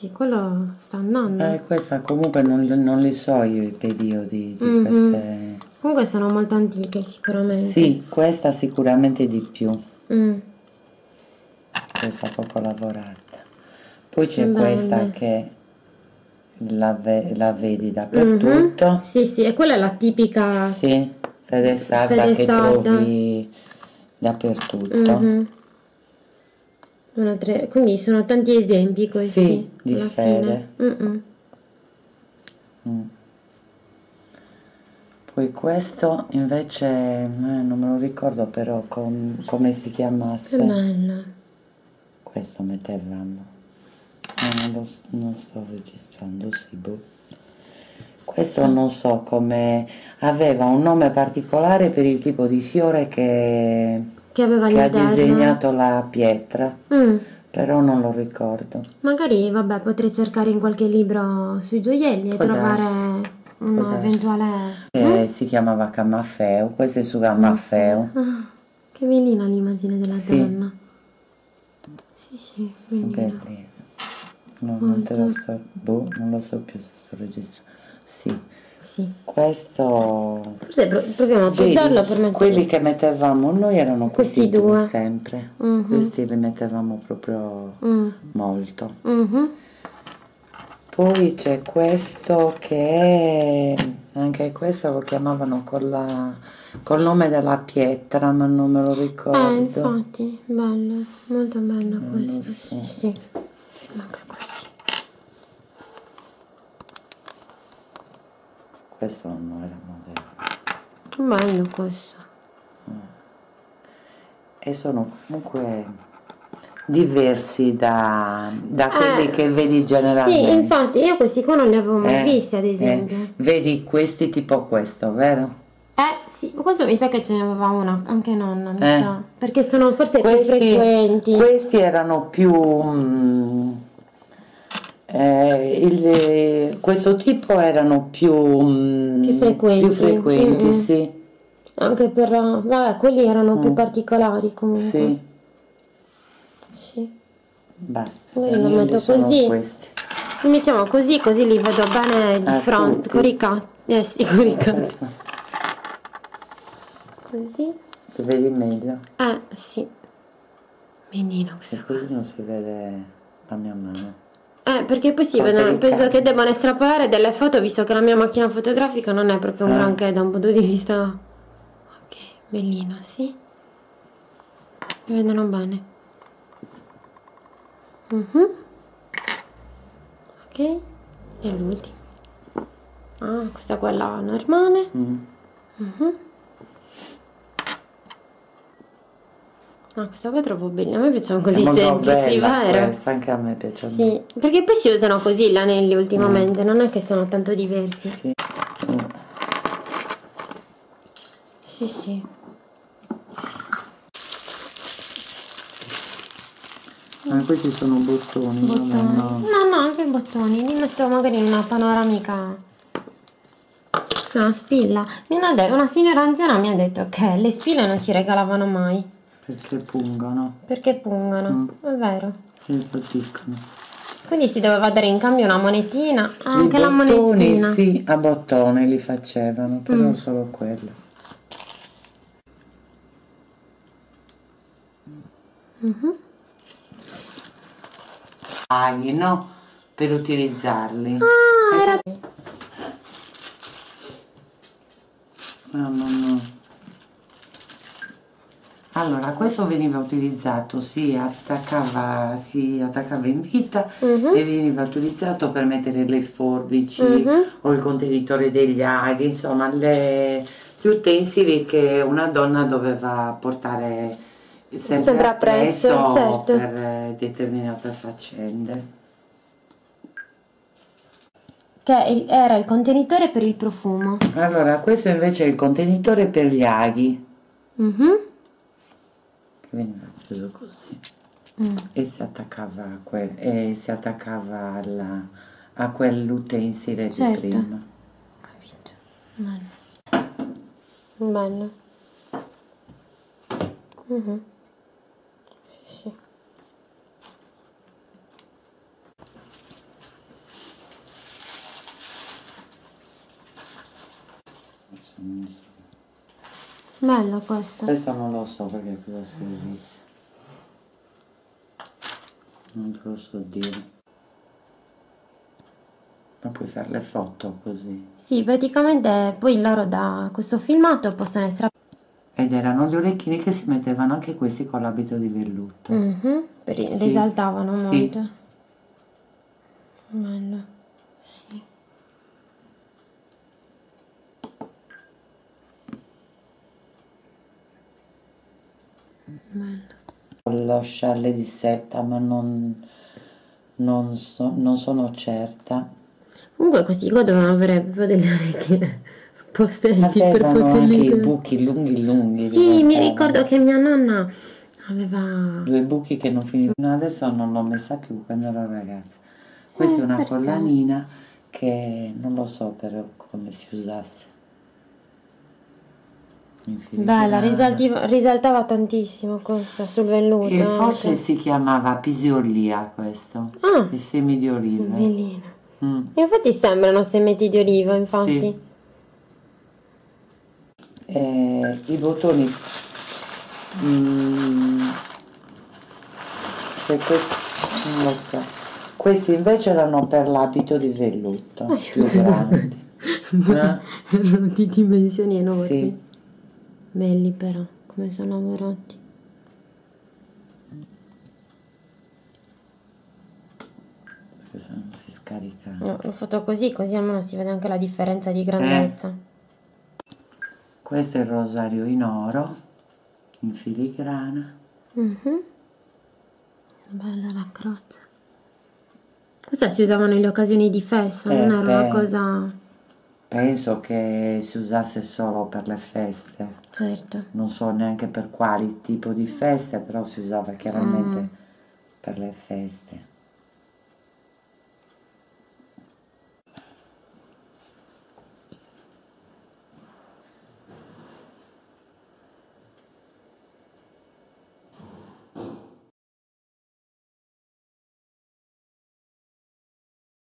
sì, quello sta andando. Questa comunque non li so io i periodi di queste. Comunque sono molto antiche sicuramente. Sì, questa sicuramente di più. Mm, Questa poco lavorata. Poi c'è questa belle. che la vedi dappertutto. Sì, sì, e quella è la tipica Sì, fede sarda fede che sarda. trovi dappertutto. Quindi sono tanti esempi questi, Sì, di alla fine. fede. Mm. Poi questo invece non me lo ricordo però come si Che chiamasse. bello. Questo mettevamo. Non sto registrando, sì, boh. Questo non so come aveva un nome particolare per il tipo di fiore Che aveva che ha all'interno. disegnato la pietra, Mm, però non lo ricordo. Magari, vabbè, potrei cercare in qualche libro sui gioielli e Può darsi, trovare può un darsi. eventuale. Si chiamava Cammafeo, questo è su Camuffè. Cammafeo. Ah, che bellina l'immagine della Sì, donna. Sì, sì, bellina. belli. No, non te lo Molto. sto, boh, non lo so più se sto registrando. Sì, Sì. questo, Forse proviamo a appoggiarlo vedi, per quelli mettere che mettevamo noi erano questi questi due due. sempre. Mhm. Questi li mettevamo proprio Mm. molto. Mhm. Poi c'è questo che anche questo lo chiamavano col nome della pietra, ma non me lo ricordo. Infatti, bello, molto bello Non lo questo, sì, so. sì. Manca così. Questo non era moderno. Bello questo. E sono comunque diversi da quelli che vedi Sì, generalmente. infatti, io questi qua non li avevo mai visti, ad Eh, esempio. vedi questi tipo questo, vero? Sì, questo mi sa che ce ne aveva una, anche nonna, mi Eh. sa. Perché sono forse più Questi, frequenti. questi erano più, questo tipo erano Più più frequenti. frequenti, sì. Anche per. Vabbè, quelli erano più Mm, particolari comunque. sì, Sì. basta, i Magari lo miei metto sono così. questi. Li mettiamo così, così li vedo bene di A fronte, tutti. coricati. Sì, coricati. Questo, Così. li vedi meglio? Sì. Menino E questa qua. così non si vede la mia mano. Perché poi si Col vedono, penso che telecamera. debbano estrapolare delle foto, visto che la mia macchina fotografica non è proprio un Eh? granché da un punto di vista. Ok, bellino, sì. Mi vedono bene. Mhm. Ok. E l'ultimo. Questa è quella normale. Mm. Questa qua è troppo bella. A me piacciono È così molto semplici, bella vero? questa, anche a me piace molto. Sì, perché poi si usano così gli anelli ultimamente, non è che sono tanto diversi. Sì. Mm. Sì, sì. Questi sono bottoni, vabbè, Bottoni. no. No, anche bottoni. Li metto magari in una panoramica. Su una spilla. Una signora anziana mi ha detto che le spille non si regalavano mai. Perché pungono. Perché pungono. È vero. E faticano. Quindi si doveva dare in cambio una monetina. I Anche la bottoni monetina. sì, a bottone li facevano, però solo quello. No? Per utilizzarli. Era. No, no, no. Allora, questo veniva utilizzato, si attaccava in vita e veniva utilizzato per mettere le forbici o il contenitore degli aghi, insomma, gli utensili che una donna doveva portare sempre Sempre appresso, appresso certo. per determinate faccende. Che era il contenitore per il profumo. Allora, questo invece è il contenitore per gli aghi, Mhm. che veniva preso così. E si attaccava a quell'utensile di Certo. prima. Capito. Bello. Bello. Sì, sì. Bello questo. Questo non lo so perché cosa si disse. Non te lo so dire. Ma puoi fare le foto così. Sì, praticamente poi loro da questo filmato possono estrarre. Ed erano gli orecchini che si mettevano anche questi con l'abito di velluto. Sì, Risaltavano sì. molto. Bello. Sì. Bello. Lo Charles di seta, ma non sono certa. Comunque questi qua dovevano avere proprio delle orecchie postetti per Avevano poterli anche i tenere. buchi lunghi Sì, mi diventavano. ricordo che mia nonna aveva. Due buchi che non finivano, adesso non l'ho messa più quando ero ragazza. Questa è una Perché? collanina che non lo so per come si usasse. In Bella, filigrana. risaltava tantissimo questo sul velluto E forse anche. si chiamava pisiolia questo, Ah, i semi di oliva. velino. Mm, Infatti sembrano semeti di oliva, infatti. sì. I bottoni, mm, se questi, non lo so. Questi invece erano per l'abito di velluto, più grandi. Erano di dimensioni enormi. Sì, Belli però, come sono lavorati. perché se no si scarica. L'ho fatto così almeno si vede anche la differenza di grandezza. Questo è il rosario in oro, in filigrana. Mhm. Bella la croce. Questa si usava nelle occasioni di festa, non era una cosa. Penso che si usasse solo per le feste. Certo. Non so neanche per quali tipo di feste, però si usava chiaramente per le feste.